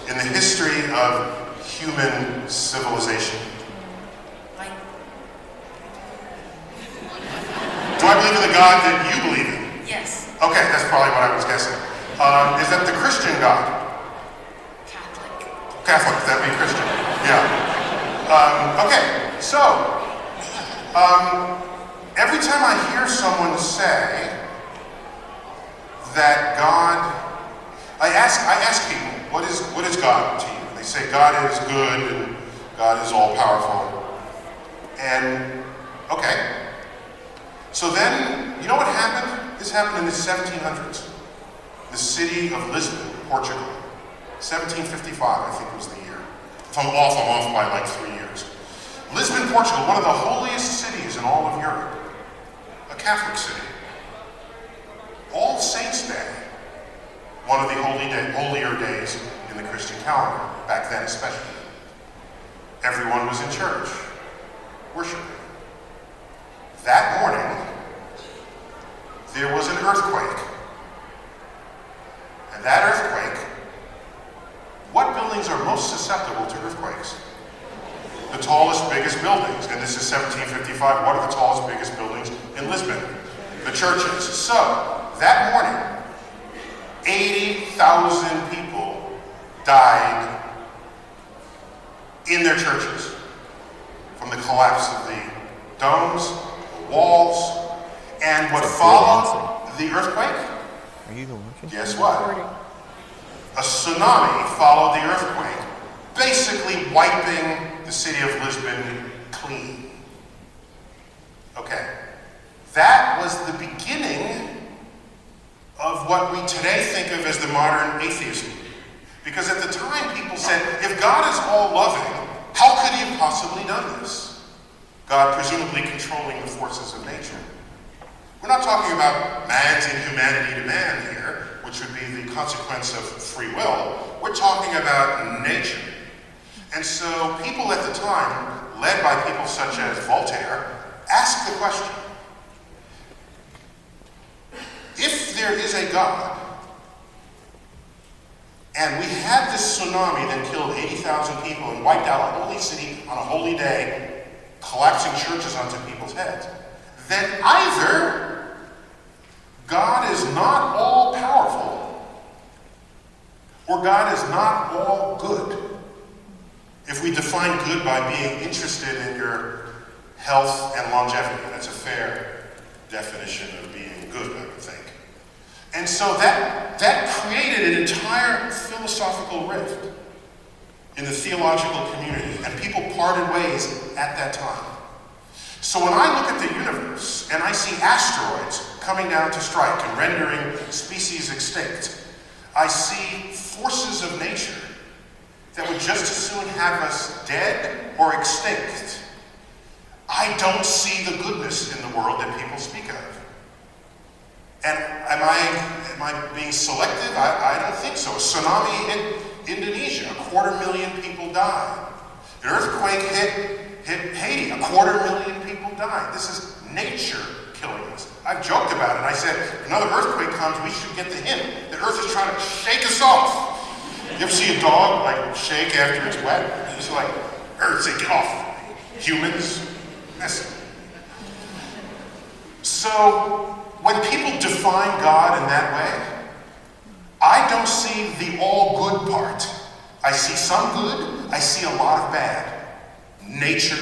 in the history of human civilization? Do I believe in the God that you believe in? Yes. Okay, that's probably what I was guessing. Is that the Christian God? Catholic. Catholic, that'd be Christian. Yeah. Okay, so, every time I hear someone say that God, I ask people, what is God to you? And they say God is good and God is all powerful. And, okay. So then, you know what happened? This happened in the 1700s. The city of Lisbon, Portugal. 1755, I think was the year. If I'm off by like 3 years. Lisbon, Portugal, one of the holiest cities in all of Europe. A Catholic city. All Saints' Day, one of the holier days in the Christian calendar, back then especially. Everyone was in church, worshiping. That morning, there was an earthquake. And that earthquake, what buildings are most susceptible to earthquakes? The tallest, biggest buildings. And this is 1755. What are the tallest, biggest buildings in Lisbon? The churches. So, that morning, 80,000 people died in their churches from the collapse of the domes, walls, and what followed the earthquake? Are you watching? Guess what? A tsunami followed the earthquake, basically wiping the city of Lisbon clean. Okay. That was the beginning of what we today think of as the modern atheism. Because at the time people said, if God is all loving, how could he have possibly done this? God presumably controlling the forces of nature. We're not talking about man's inhumanity to man here, which would be the consequence of free will. We're talking about nature. And so people at the time, led by people such as Voltaire, asked the question, if there is a God, and we had this tsunami that killed 80,000 people and wiped out a holy city on a holy day, collapsing churches onto people's heads, then either God is not all powerful or God is not all good. If we define good by being interested in your health and longevity, that's a fair definition of being good, I would think. And so that created an entire philosophical rift in the theological community, and people parted ways at that time. So when I look at the universe and I see asteroids coming down to strike and rendering species extinct, I see forces of nature that would just as soon have us dead or extinct. I don't see the goodness in the world that people speak of. And am I being selective? I don't think so. A tsunami hit Indonesia, 250,000 people died. An earthquake hit Haiti, 250,000 people died. This is nature killing us. I've joked about it. I said, if another earthquake comes, we should get the hint that Earth is trying to shake us off. You ever see a dog like shake after it's wet? It's like, Earth, say, get off. Humans, messy. So, when people define God in that way, I don't see the all good part. I see some good, I see a lot of bad. Nature